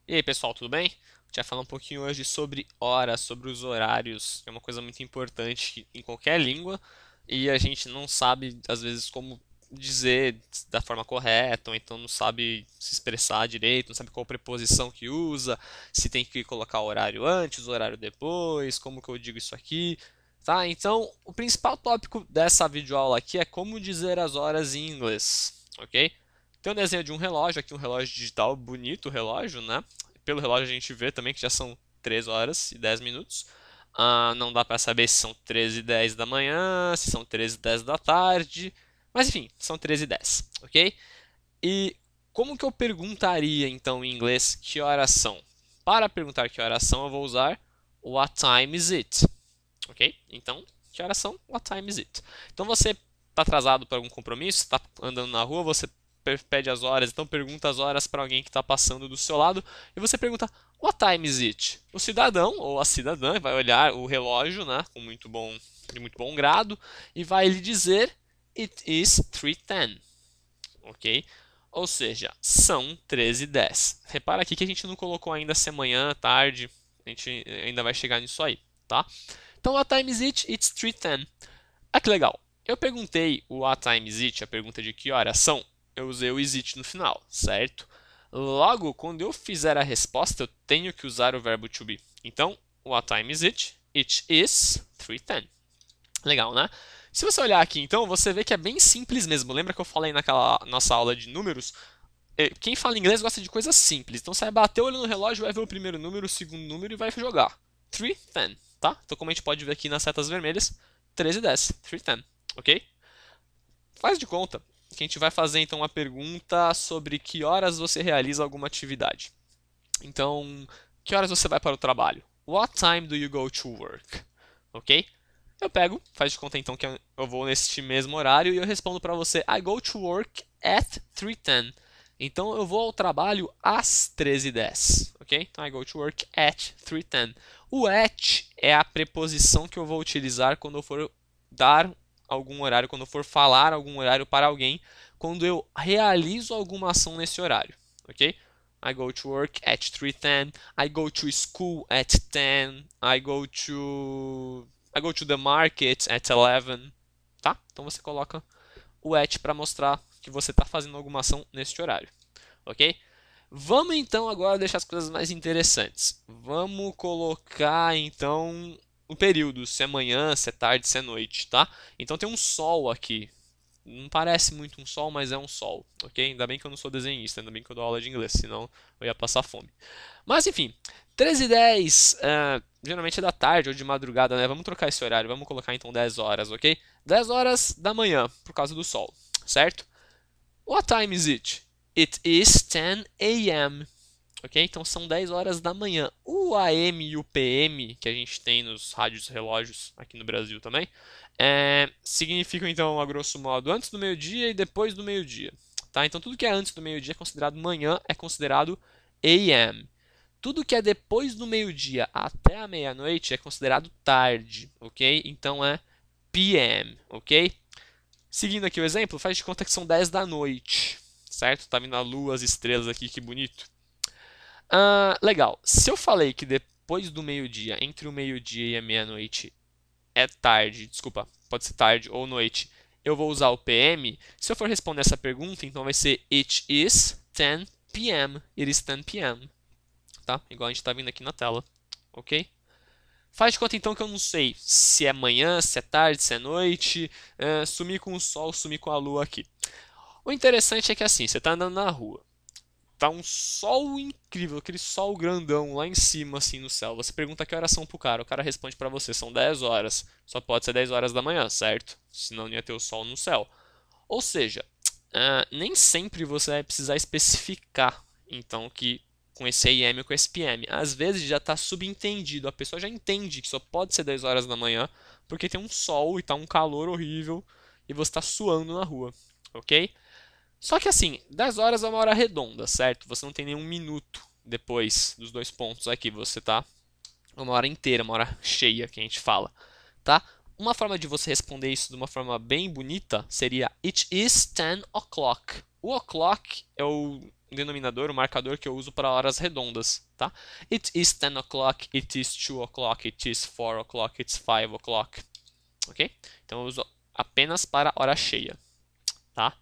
E aí, pessoal, tudo bem? A gente vai falar um pouquinho hoje sobre horas, sobre os horários, que é uma coisa muito importante em qualquer língua, e a gente não sabe, às vezes, como dizer da forma correta, ou então não sabe se expressar direito, não sabe qual preposição que usa, se tem que colocar o horário antes, o horário depois, como que eu digo isso aqui, tá? Então, o principal tópico dessa videoaula aqui é como dizer as horas em inglês, ok? Tem um desenho de um relógio aqui, um relógio digital, bonito o relógio, né? Pelo relógio a gente vê também que já são 3 horas e 10 minutos. Não dá para saber se são 13 e 10 da manhã, se são 13 e 10 da tarde, mas enfim, são 13 e 10, ok? E como que eu perguntaria então em inglês que horas são? Para perguntar que horas são, eu vou usar What time is it? Ok? Então, que horas são? What time is it? Então você está atrasado para algum compromisso, está andando na rua, você pede as horas, então pergunta as horas para alguém que está passando do seu lado e você pergunta What time is it? O cidadão ou a cidadã vai olhar o relógio, né, com de muito bom grado e vai lhe dizer It is 3:10, ok? Ou seja, são 13:10. Repara aqui que a gente não colocou ainda se é manhã, tarde, a gente ainda vai chegar nisso aí, tá? Então, what time is it? It's 3:10. Ah, que legal. Eu perguntei o what time is it, a pergunta de que horas são, eu usei o is it no final, certo? Logo, quando eu fizer a resposta, eu tenho que usar o verbo to be. Então, what time is it? It is 3:10. Legal, né? Se você olhar aqui, então, você vê que é bem simples mesmo. Lembra que eu falei naquela nossa aula de números? Quem fala inglês gosta de coisas simples. Então, você vai bater o olho no relógio, vai ver o primeiro número, o segundo número e vai jogar. 3:10, tá? Então, como a gente pode ver aqui nas setas vermelhas, 13 e 10, 3:10, ok? Faz de conta que a gente vai fazer então uma pergunta sobre que horas você realiza alguma atividade. Então, que horas você vai para o trabalho? What time do you go to work? Ok? Eu pego, faz de conta então que eu vou neste mesmo horário e eu respondo para você I go to work at 3:10. Então eu vou ao trabalho às 13:10, ok? Então I go to work at 3:10. O at é a preposição que eu vou utilizar quando eu for dar algum horário, quando eu for falar algum horário para alguém, quando eu realizo alguma ação nesse horário, ok? I go to work at 3:10. I go to school at 10. I go to the market at 11, tá? Então você coloca o at para mostrar que você está fazendo alguma ação neste horário, ok? Vamos então agora deixar as coisas mais interessantes. Vamos colocar então o período, se é manhã, se é tarde, se é noite, tá? Então tem um sol aqui. Não parece muito um sol, mas é um sol, ok? Ainda bem que eu não sou desenhista, ainda bem que eu dou aula de inglês, senão eu ia passar fome. Mas enfim, 13h10, geralmente é da tarde ou de madrugada, né? Vamos trocar esse horário, vamos colocar então 10 horas, ok? 10 horas da manhã, por causa do sol, certo? What time is it? It is 10 a.m. Ok? Então são 10 horas da manhã. O AM e o PM, que a gente tem nos rádios relógios aqui no Brasil também, significam então, a grosso modo, antes do meio-dia e depois do meio-dia. Tá? Então tudo que é antes do meio-dia é considerado manhã, é considerado AM. Tudo que é depois do meio-dia até a meia-noite é considerado tarde, ok? Então é PM, ok? Seguindo aqui o exemplo, faz de conta que são 10 da noite, certo? Tá vindo a lua, as estrelas aqui, que bonito. Legal. Se eu falei que depois do meio-dia, entre o meio-dia e a meia-noite é tarde, desculpa, pode ser tarde ou noite, eu vou usar o PM. Se eu for responder essa pergunta, então vai ser It is 10 p.m. It is 10 p.m. Tá? Igual a gente está vendo aqui na tela, ok? Faz de conta então que eu não sei se é manhã, se é tarde, se é noite, sumir com o sol, sumir com a lua aqui. O interessante é que assim, você está andando na rua, tá um sol incrível, aquele sol grandão lá em cima, assim, no céu. Você pergunta que horas são pro cara, o cara responde pra você, são 10 horas. Só pode ser 10 horas da manhã, certo? Senão não ia ter o sol no céu. Ou seja, nem sempre você vai precisar especificar, então, que com esse AM ou com esse PM. Às vezes já está subentendido, a pessoa já entende que só pode ser 10 horas da manhã, porque tem um sol e tá um calor horrível e você está suando na rua, ok? Só que assim, 10 horas é uma hora redonda, certo? Você não tem nenhum minuto depois dos dois pontos aqui. Você tá uma hora inteira, uma hora cheia que a gente fala, tá? Uma forma de você responder isso de uma forma bem bonita seria It is 10 o'clock. O o'clock é o denominador, o marcador que eu uso para horas redondas, tá? It is 10 o'clock, it is 2 o'clock, it is 4 o'clock, it's 5 o'clock, ok? Então eu uso apenas para hora cheia, tá?